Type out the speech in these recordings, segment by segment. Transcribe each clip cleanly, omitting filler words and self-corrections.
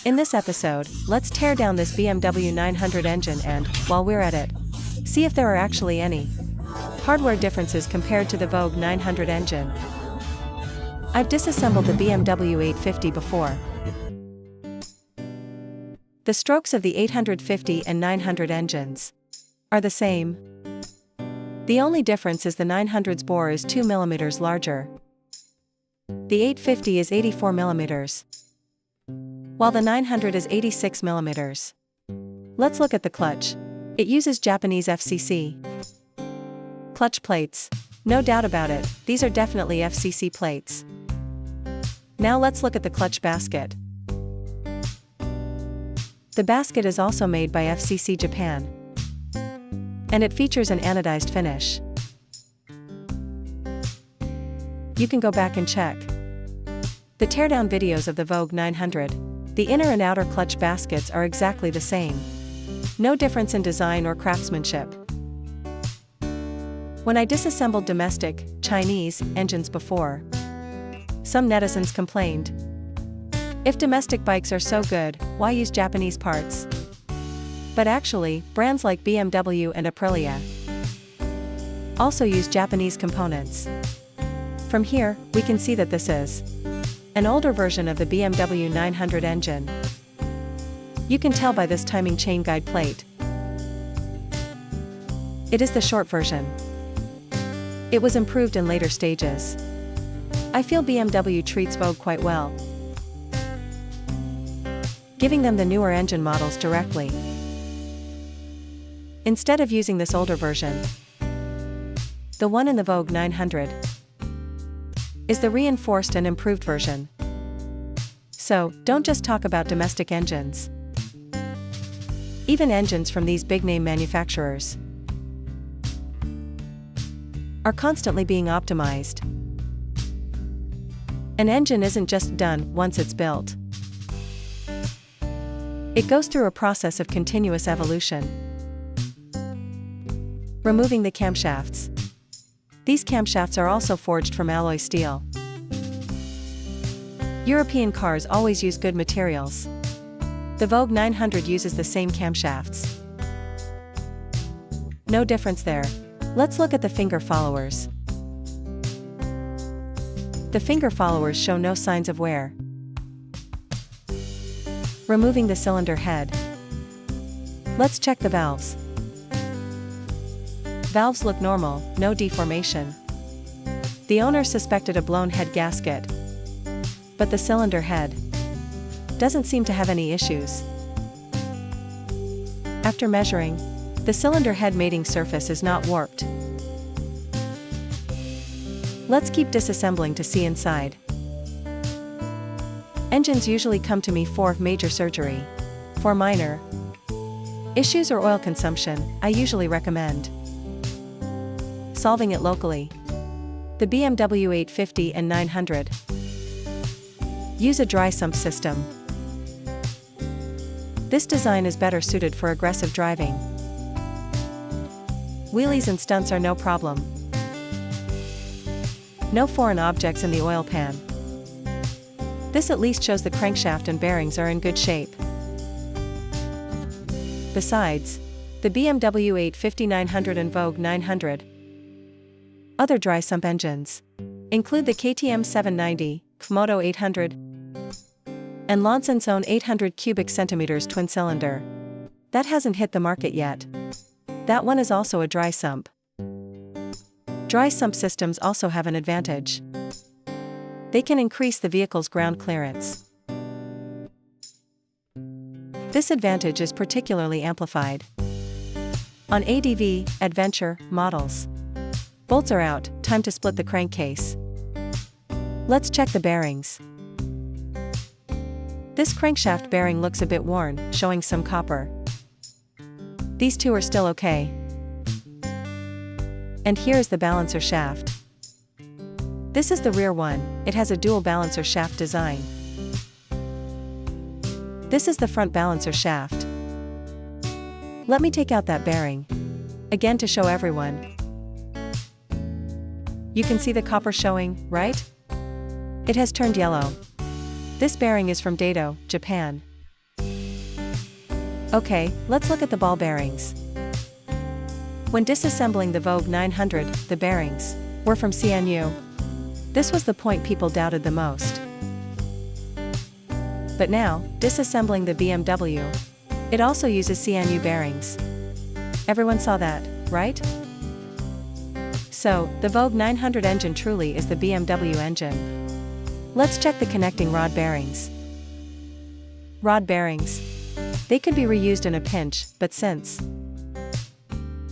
In this episode, let's tear down this BMW 900 engine and, while we're at it, see if there are actually any hardware differences compared to the Vogue 900 engine. I've disassembled the BMW 850 before. The strokes of the 850 and 900 engines are the same. The only difference is the 900's bore is 2 mm larger. The 850 is 84 mm, while the 900 is 86 mm. Let's look at the clutch. It uses Japanese FCC clutch plates. No doubt about it, these are definitely FCC plates. Now let's look at the clutch basket. The basket is also made by FCC Japan, and it features an anodized finish. You can go back and check the teardown videos of the Vogue 900. The inner and outer clutch baskets are exactly the same. No difference in design or craftsmanship. When I disassembled domestic, Chinese, engines before, some netizens complained. If domestic bikes are so good, why use Japanese parts? But actually, brands like BMW and Aprilia also use Japanese components. From here, we can see that this is an older version of the BMW 900 engine. You can tell by this timing chain guide plate. It is the short version. It was improved in later stages. I feel BMW treats Vogue quite well, giving them the newer engine models directly, instead of using this older version. The one in the Vogue 900 is the reinforced and improved version. So, don't just talk about domestic engines. Even engines from these big-name manufacturers are constantly being optimized. An engine isn't just done once it's built. It goes through a process of continuous evolution. Removing the camshafts. These camshafts are also forged from alloy steel. European cars always use good materials. The Vogue 900 uses the same camshafts. No difference there. Let's look at the finger followers. The finger followers show no signs of wear. Removing the cylinder head. Let's check the valves. Valves look normal, no deformation. The owner suspected a blown head gasket, but the cylinder head doesn't seem to have any issues. After measuring, the cylinder head mating surface is not warped. Let's keep disassembling to see inside. Engines usually come to me for major surgery. For minor issues or oil consumption, I usually recommend solving it locally. The BMW 850 and 900 use a dry sump system. This design is better suited for aggressive driving. Wheelies and stunts are no problem. No foreign objects in the oil pan. This at least shows the crankshaft and bearings are in good shape. Besides, the BMW 850 900 and Vogue 900 other dry sump engines include the KTM 790, Komodo 800, and Loncin's own 800 cubic centimeters twin cylinder. That hasn't hit the market yet. That one is also a dry sump. Dry sump systems also have an advantage. They can increase the vehicle's ground clearance. This advantage is particularly amplified on ADV, adventure, models. Bolts are out, time to split the crankcase. Let's check the bearings. This crankshaft bearing looks a bit worn, showing some copper. These two are still okay. And here is the balancer shaft. This is the rear one, it has a dual balancer shaft design. This is the front balancer shaft. Let me take out that bearing again to show everyone. You can see the copper showing, right? It has turned yellow. This bearing is from Daido, Japan. Okay, let's look at the ball bearings. When disassembling the Vogue 900, the bearings were from CNU. This was the point people doubted the most. But now, disassembling the BMW, it also uses CNU bearings. Everyone saw that, right? So, the Vogue 900 engine truly is the BMW engine. Let's check the connecting rod bearings. Rod bearings. They could be reused in a pinch, but since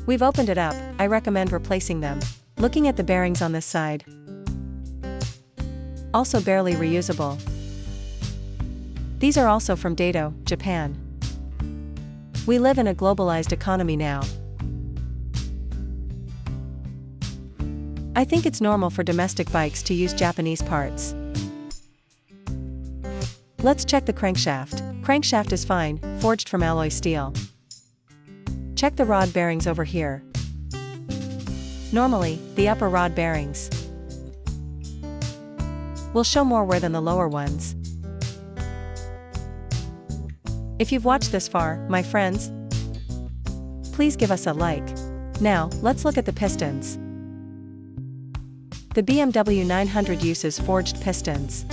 we've opened it up, I recommend replacing them. Looking at the bearings on this side. Also barely reusable. These are also from Daido, Japan. We live in a globalized economy now. I think it's normal for domestic bikes to use Japanese parts. Let's check the crankshaft. Crankshaft is fine, forged from alloy steel. Check the rod bearings over here. Normally, the upper rod bearings will show more wear than the lower ones. If you've watched this far, my friends, please give us a like. Now, let's look at the pistons. The BMW 900 uses forged pistons.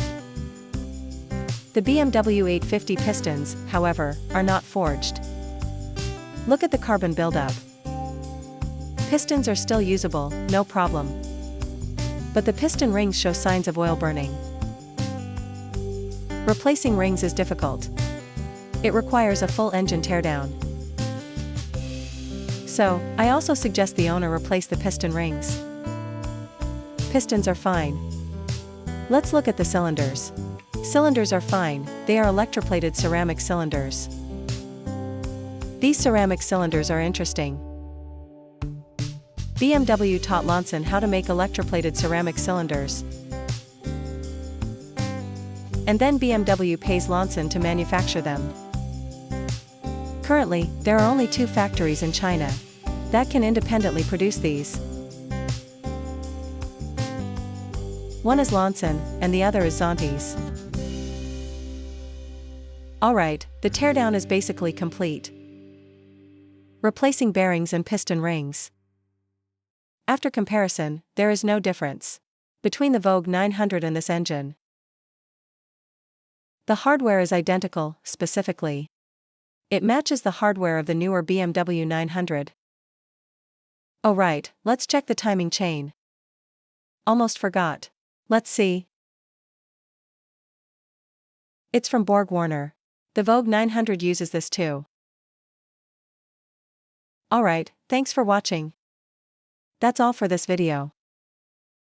The BMW 850 pistons, however, are not forged. Look at the carbon buildup. Pistons are still usable, no problem. But the piston rings show signs of oil burning. Replacing rings is difficult. It requires a full engine teardown. So, I also suggest the owner replace the piston rings. Pistons are fine. Let's look at the cylinders. Cylinders are fine, they are electroplated ceramic cylinders. These ceramic cylinders are interesting. BMW taught Loncin how to make electroplated ceramic cylinders. And then BMW pays Loncin to manufacture them. Currently, there are only 2 factories in China that can independently produce these. One is Loncin, and the other is Zontes. Alright, the teardown is basically complete. Replacing bearings and piston rings. After comparison, there is no difference between the Vogue 900 and this engine. The hardware is identical, specifically. It matches the hardware of the newer BMW 900. Oh right, let's check the timing chain. Almost forgot. Let's see. It's from BorgWarner. The Vogue 900 uses this too. Alright, thanks for watching. That's all for this video.